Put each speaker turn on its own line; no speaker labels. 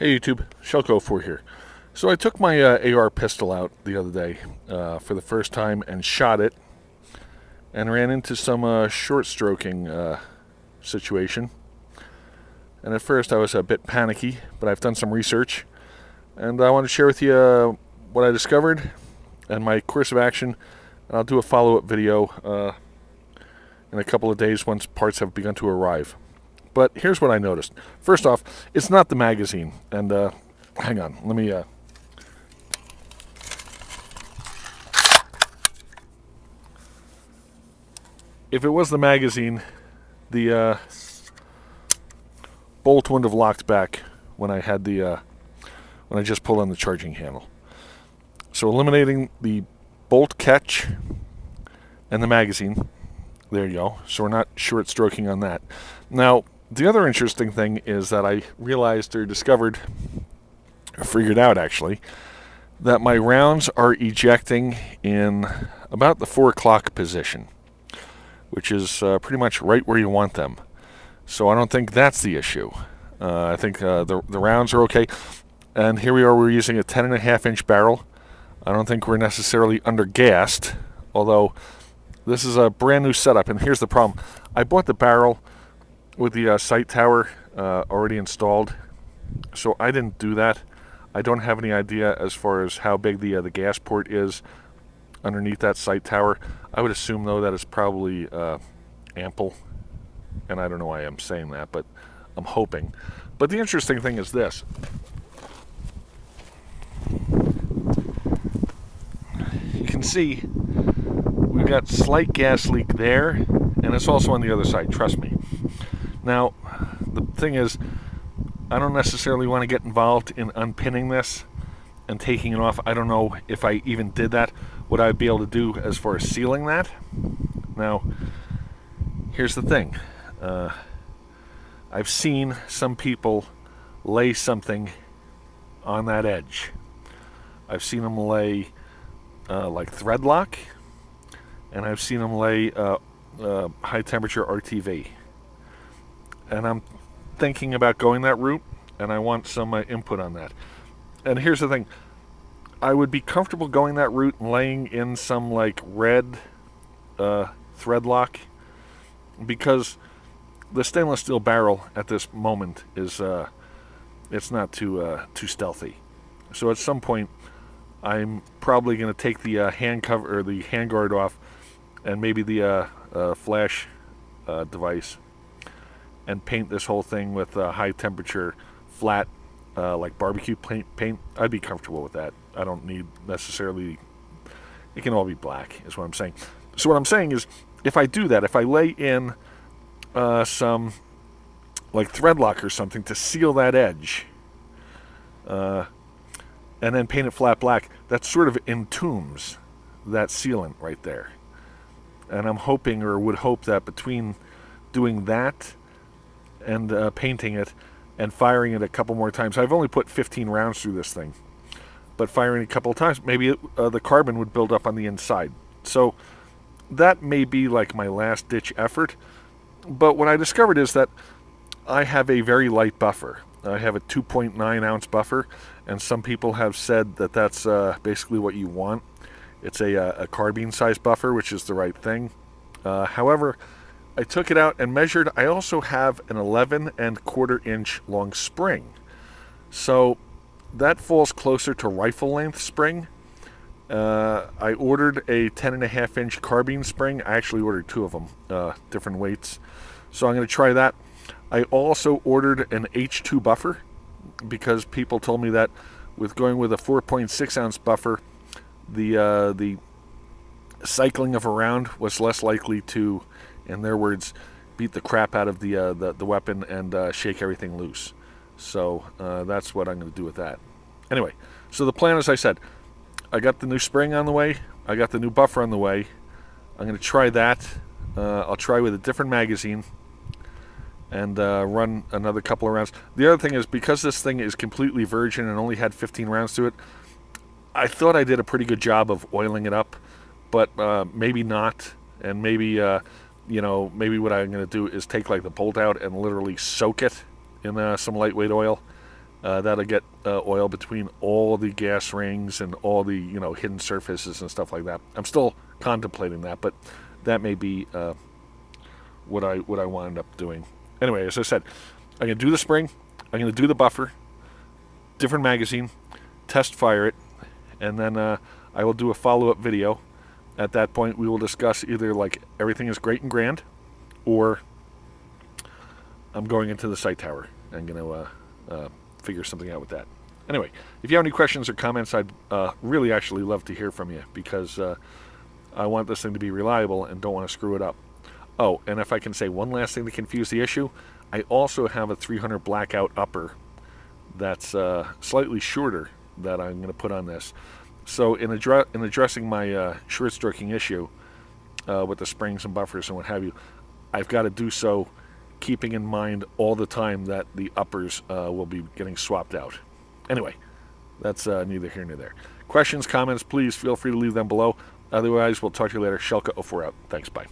Hey YouTube, Shelko4 here. So I took my AR pistol out the other day for the first time and shot it, and ran into some short stroking situation. And at first I was a bit panicky, but I've done some research, and I want to share with you what I discovered and my course of action. And I'll do a follow-up video in a couple of days once parts have begun to arrive. But here's what I noticed. First off, it's not the magazine. And hang on, let me. If it was the magazine, the bolt wouldn't have locked back when I had when I just pulled on the charging handle. So eliminating the bolt catch and the magazine. There you go. So we're not short stroking on that. Now, the other interesting thing is that I realized or discovered, or figured out actually, that my rounds are ejecting in about the 4 o'clock position, which is pretty much right where you want them. So I don't think that's the issue. I think the rounds are okay. And here we are, we're using a 10.5-inch barrel. I don't think we're necessarily undergassed, although this is a brand new setup. And here's the problem. I bought the barrel with the sight tower already installed, so I didn't do that. I don't have any idea as far as how big the gas port is underneath that sight tower. I would assume though that it's probably ample, and I don't know why I'm saying that, but I'm hoping. But the interesting thing is this. You can see we've got slight gas leak there, and it's also on the other side, trust me. Now, the thing is, I don't necessarily want to get involved in unpinning this and taking it off. I don't know if I even did that, what I'd be able to do as far as sealing that. Now, here's the thing. I've seen some people lay something on that edge. I've seen them lay like thread lock, and I've seen them lay high temperature RTV. And I'm thinking about going that route, and I want some input on that. And here's the thing. I would be comfortable going that route and laying in some like red thread lock, because the stainless steel barrel at this moment is it's not too stealthy. So at some point I'm probably going to take the hand cover or the handguard off, and maybe the flash device, and paint this whole thing with high temperature flat like barbecue paint. I'd be comfortable with that. I don't need necessarily, it can all be black is what I'm saying. So what I'm saying is, if I do that, if I lay in some like thread lock or something to seal that edge, and then paint it flat black, that sort of entombs that sealant right there. And I'm hoping, or would hope, that between doing that and painting it and firing it a couple more times. I've only put 15 rounds through this thing, but firing it a couple of times, maybe the carbon would build up on the inside. So that may be like my last ditch effort. But what I discovered is that I have a very light buffer. I have a 2.9 ounce buffer, and some people have said that that's basically what you want. It's a carbine size buffer, which is the right thing. However, I took it out and measured. I also have an 11.25-inch long spring. So that falls closer to rifle length spring. I ordered a 10.5-inch carbine spring. I actually ordered 2 of them, different weights. So I'm going to try that. I also ordered an H2 buffer, because people told me that with going with a 4.6 ounce buffer, the cycling of a round was less likely to, in their words, beat the crap out of the weapon and shake everything loose. So that's what I'm going to do with that. Anyway, so the plan, as I said, I got the new spring on the way. I got the new buffer on the way. I'm going to try that. I'll try with a different magazine and run another couple of rounds. The other thing is, because this thing is completely virgin and only had 15 rounds to it, I thought I did a pretty good job of oiling it up, but maybe not. And maybe, maybe what I'm going to do is take like the bolt out and literally soak it in some lightweight oil That'll get oil between all the gas rings and all the hidden surfaces and stuff like that. I'm still contemplating that, but that may be what I wind up doing. Anyway, as I said, I'm going to do the spring. I'm going to do the buffer, different magazine, test fire it, and then I will do a follow-up video. At that point, we will discuss either like everything is great and grand, or I'm going into the sight tower. I'm going to figure something out with that. Anyway, if you have any questions or comments, I'd really actually love to hear from you, because I want this thing to be reliable and don't want to screw it up. Oh, and if I can say one last thing to confuse the issue, I also have a 300 blackout upper that's slightly shorter that I'm going to put on this. So in addressing my short stroking issue with the springs and buffers and what have you, I've got to do so keeping in mind all the time that the uppers will be getting swapped out. Anyway, that's neither here nor there. Questions, comments, please feel free to leave them below. Otherwise, we'll talk to you later. Shelka04 out. Thanks, bye.